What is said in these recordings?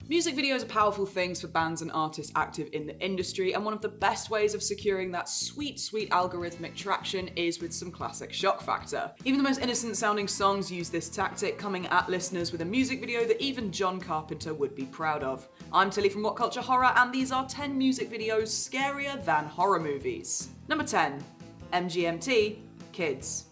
Music videos are powerful things for bands and artists active in the industry, and one of the best ways of securing that sweet, sweet algorithmic traction is with some classic shock factor. Even the most innocent sounding songs use this tactic, coming at listeners with a music video that even John Carpenter would be proud of. I'm Tilly from What Culture Horror, and these are 10 music videos scarier than horror movies. Number 10. MGMT, Kids.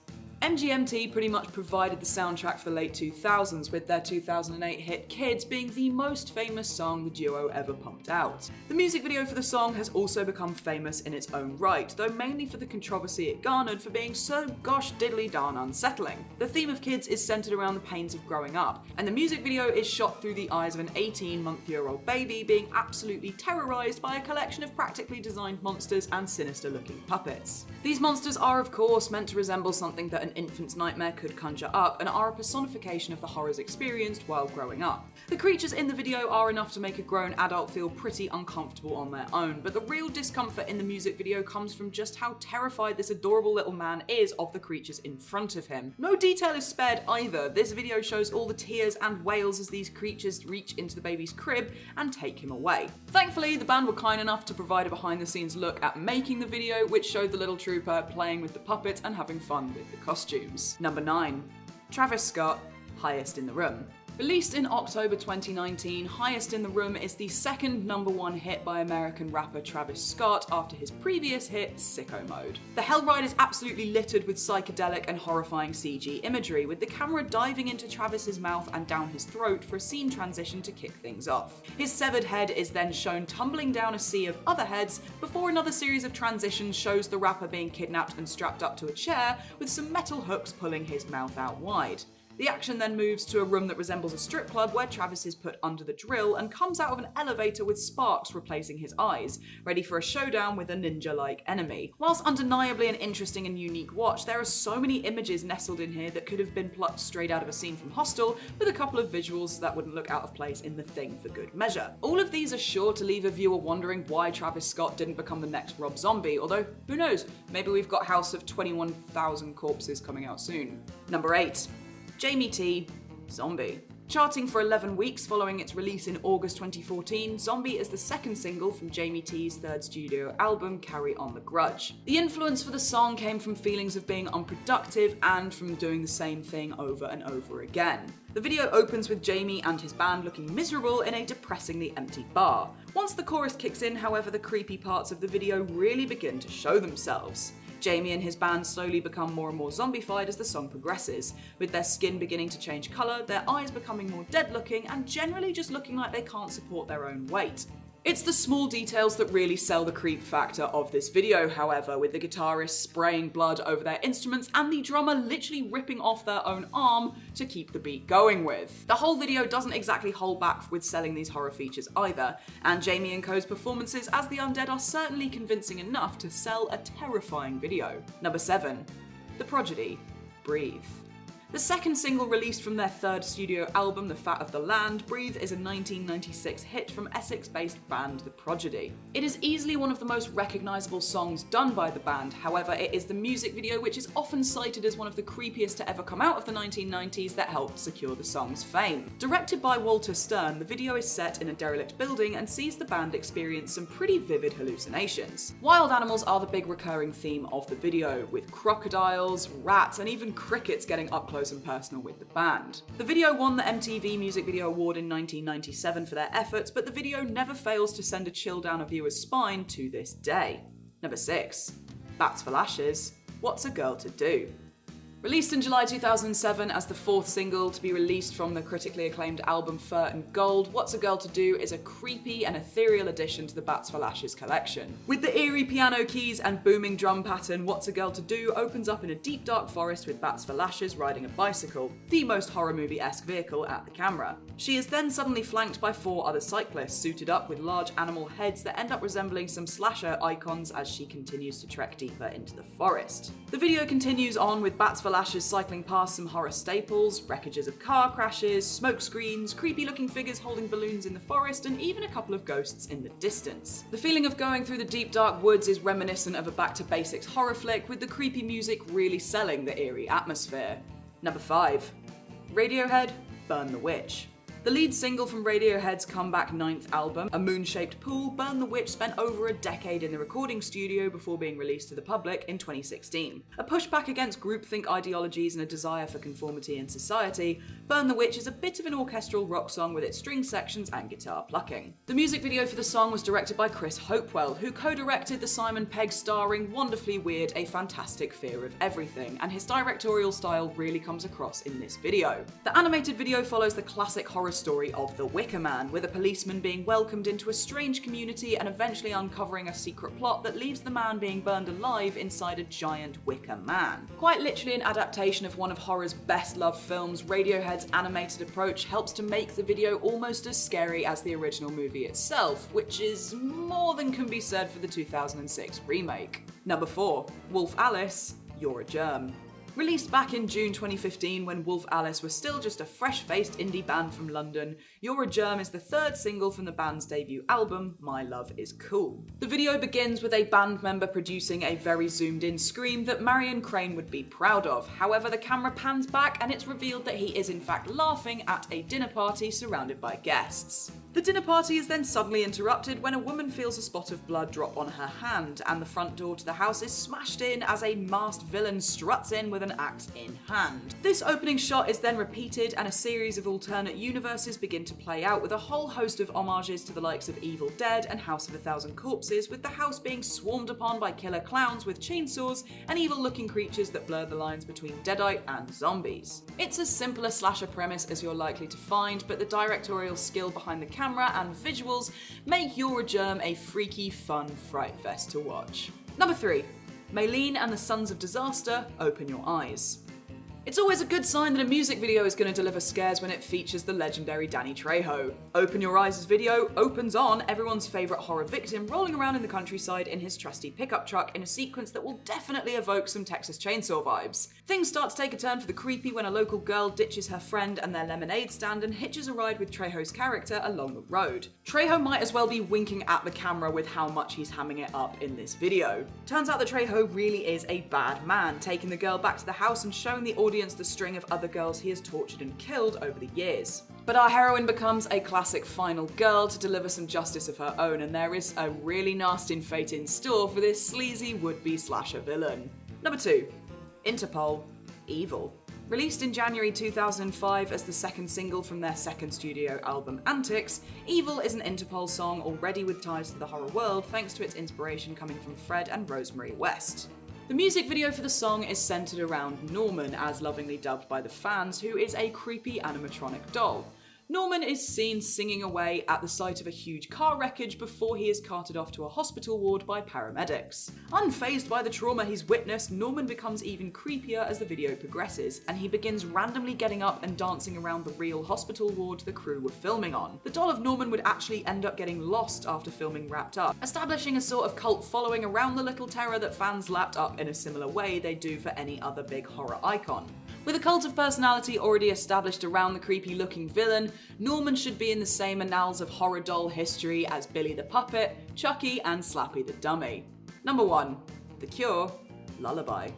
MGMT pretty much provided the soundtrack for the late 2000s, with their 2008 hit Kids being the most famous song the duo ever pumped out. The music video for the song has also become famous in its own right, though mainly for the controversy it garnered for being so gosh diddly darn unsettling. The theme of Kids is centered around the pains of growing up, and the music video is shot through the eyes of an 18-month-old baby being absolutely terrorized by a collection of practically designed monsters and sinister-looking puppets. These monsters are of course meant to resemble something that an infant's nightmare could conjure up, and are a personification of the horrors experienced while growing up. The creatures in the video are enough to make a grown adult feel pretty uncomfortable on their own, but the real discomfort in the music video comes from just how terrified this adorable little man is of the creatures in front of him. No detail is spared either. This video shows all the tears and wails as these creatures reach into the baby's crib and take him away. Thankfully, the band were kind enough to provide a behind-the-scenes look at making the video, which showed the little trooper playing with the puppets and having fun with the costumes. Number 9. Travis Scott, Highest in the Room. Released in October 2019, Highest in the Room is the second #1 hit by American rapper Travis Scott after his previous hit, Sicko Mode. The Hell Ride is absolutely littered with psychedelic and horrifying CG imagery, with the camera diving into Travis's mouth and down his throat for a scene transition to kick things off. His severed head is then shown tumbling down a sea of other heads before another series of transitions shows the rapper being kidnapped and strapped up to a chair with some metal hooks pulling his mouth out wide. The action then moves to a room that resembles a strip club where Travis is put under the drill and comes out of an elevator with sparks replacing his eyes, ready for a showdown with a ninja-like enemy. Whilst undeniably an interesting and unique watch, there are so many images nestled in here that could have been plucked straight out of a scene from Hostel, with a couple of visuals that wouldn't look out of place in The Thing for good measure. All of these are sure to leave a viewer wondering why Travis Scott didn't become the next Rob Zombie, although who knows, maybe we've got House of 21,000 Corpses coming out soon. Number 8. Jamie T, Zombie. Charting for 11 weeks following its release in August 2014, Zombie is the second single from Jamie T's third studio album, Carry On the Grudge. The influence for the song came from feelings of being unproductive and from doing the same thing over and over again. The video opens with Jamie and his band looking miserable in a depressingly empty bar. Once the chorus kicks in, however, the creepy parts of the video really begin to show themselves. Jamie and his band slowly become more and more zombified as the song progresses, with their skin beginning to change colour, their eyes becoming more dead-looking, and generally just looking like they can't support their own weight. It's the small details that really sell the creep factor of this video, however, with the guitarists spraying blood over their instruments and the drummer literally ripping off their own arm to keep the beat going with. The whole video doesn't exactly hold back with selling these horror features either, and Jamie and Co.'s performances as the undead are certainly convincing enough to sell a terrifying video. Number 7. The Prodigy, Breathe. The second single released from their third studio album, The Fat of the Land, Breathe is a 1996 hit from Essex-based band The Prodigy. It is easily one of the most recognisable songs done by the band, however it is the music video which is often cited as one of the creepiest to ever come out of the 1990s that helped secure the song's fame. Directed by Walter Stern, the video is set in a derelict building and sees the band experience some pretty vivid hallucinations. Wild animals are the big recurring theme of the video, with crocodiles, rats and even crickets getting up close and personal with the band. The video won the MTV Music Video Award in 1997 for their efforts, but the video never fails to send a chill down a viewer's spine to this day. Number 6. Bats for Lashes, What's a Girl to Do? Released in July 2007 as the fourth single to be released from the critically acclaimed album Fur and Gold, What's a Girl to Do is a creepy and ethereal addition to the Bats for Lashes collection. With the eerie piano keys and booming drum pattern, What's a Girl to Do opens up in a deep dark forest with Bats for Lashes riding a bicycle, the most horror movie-esque vehicle at the camera. She is then suddenly flanked by 4 other cyclists suited up with large animal heads that end up resembling some slasher icons as she continues to trek deeper into the forest. The video continues on with Bats for Lashes cycling past some horror staples, wreckages of car crashes, smoke screens, creepy looking figures holding balloons in the forest, and even a couple of ghosts in the distance. The feeling of going through the deep dark woods is reminiscent of a back to basics horror flick, with the creepy music really selling the eerie atmosphere. Number 5. Radiohead, Burn the Witch. The lead single from Radiohead's comeback 9th album, A Moon-Shaped Pool, Burn the Witch spent over a decade in the recording studio before being released to the public in 2016. A pushback against groupthink ideologies and a desire for conformity in society, Burn the Witch is a bit of an orchestral rock song with its string sections and guitar plucking. The music video for the song was directed by Chris Hopewell, who co-directed the Simon Pegg starring Wonderfully Weird, A Fantastic Fear of Everything, and his directorial style really comes across in this video. The animated video follows the classic horror story of The Wicker Man, with a policeman being welcomed into a strange community and eventually uncovering a secret plot that leaves the man being burned alive inside a giant wicker man. Quite literally an adaptation of one of horror's best-loved films, Radiohead's animated approach helps to make the video almost as scary as the original movie itself, which is more than can be said for the 2006 remake. Number 4. Wolf Alice, You're a Germ. Released back in June 2015 when Wolf Alice was still just a fresh-faced indie band from London, You're a Germ is the third single from the band's debut album, My Love Is Cool. The video begins with a band member producing a very zoomed-in scream that Marion Crane would be proud of. However, the camera pans back and it's revealed that he is in fact laughing at a dinner party surrounded by guests. The dinner party is then suddenly interrupted when a woman feels a spot of blood drop on her hand, and the front door to the house is smashed in as a masked villain struts in with an axe in hand. This opening shot is then repeated and a series of alternate universes begin to play out, with a whole host of homages to the likes of Evil Dead and House of a Thousand Corpses, with the house being swarmed upon by killer clowns with chainsaws and evil-looking creatures that blur the lines between deadite and zombies. It's as simple a slasher premise as you're likely to find, but the directorial skill behind the camera and visuals make You're a Germ a freaky, fun fright fest to watch. Number 3. MAYLENE and the Sons of Disaster, Open Your Eyes. It's always a good sign that a music video is going to deliver scares when it features the legendary Danny Trejo. Open Your Eyes' video opens on everyone's favourite horror victim rolling around in the countryside in his trusty pickup truck in a sequence that will definitely evoke some Texas Chainsaw vibes. Things start to take a turn for the creepy when a local girl ditches her friend and their lemonade stand and hitches a ride with Trejo's character along the road. Trejo might as well be winking at the camera with how much he's hamming it up in this video. Turns out that Trejo really is a bad man, taking the girl back to the house and showing the audience the string of other girls he has tortured and killed over the years. But our heroine becomes a classic final girl to deliver some justice of her own, and there is a really nasty fate in store for this sleazy would-be slasher villain. Number 2. Interpol, Evil. Released in January 2005 as the second single from their second studio album Antics, Evil is an Interpol song already with ties to the horror world thanks to its inspiration coming from Fred and Rosemary West. The music video for the song is centered around Norman, as lovingly dubbed by the fans, who is a creepy animatronic doll. Norman is seen singing away at the sight of a huge car wreckage before he is carted off to a hospital ward by paramedics. Unfazed by the trauma he's witnessed, Norman becomes even creepier as the video progresses, and he begins randomly getting up and dancing around the real hospital ward the crew were filming on. The doll of Norman would actually end up getting lost after filming wrapped up, establishing a sort of cult following around the little terror that fans lapped up in a similar way they do for any other big horror icon. With a cult of personality already established around the creepy-looking villain, Norman should be in the same annals of horror doll history as Billy the Puppet, Chucky, and Slappy the Dummy. Number 1. The Cure, Lullaby.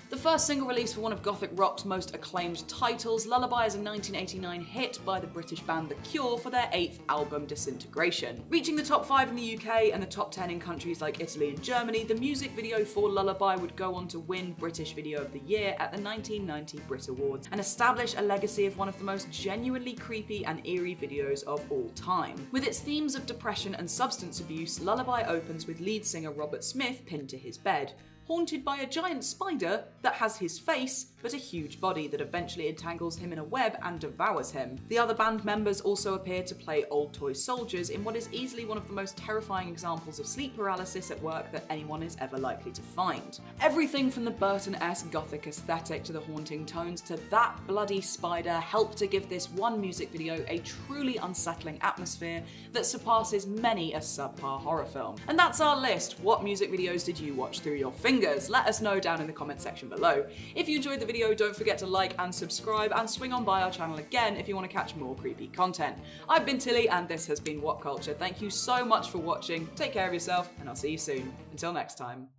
The first single release for one of gothic rock's most acclaimed titles, Lullaby is a 1989 hit by the British band The Cure for their 8th album Disintegration. Reaching the top 5 in the UK and the top 10 in countries like Italy and Germany, the music video for Lullaby would go on to win British Video of the Year at the 1990 Brit Awards and establish a legacy of one of the most genuinely creepy and eerie videos of all time. With its themes of depression and substance abuse, Lullaby opens with lead singer Robert Smith pinned to his bed, haunted by a giant spider that has his face but a huge body that eventually entangles him in a web and devours him. The other band members also appear to play old toy soldiers in what is easily one of the most terrifying examples of sleep paralysis at work that anyone is ever likely to find. Everything from the Burton-esque gothic aesthetic to the haunting tones to that bloody spider help to give this one music video a truly unsettling atmosphere that surpasses many a subpar horror film. And that's our list. What music videos did you watch through your fingers? Let us know down in the comment section below. If you enjoyed the video, don't forget to like and subscribe, and swing on by our channel again if you want to catch more creepy content. I've been Tilly, and this has been What Culture. Thank you so much for watching. Take care of yourself, and I'll see you soon. Until next time.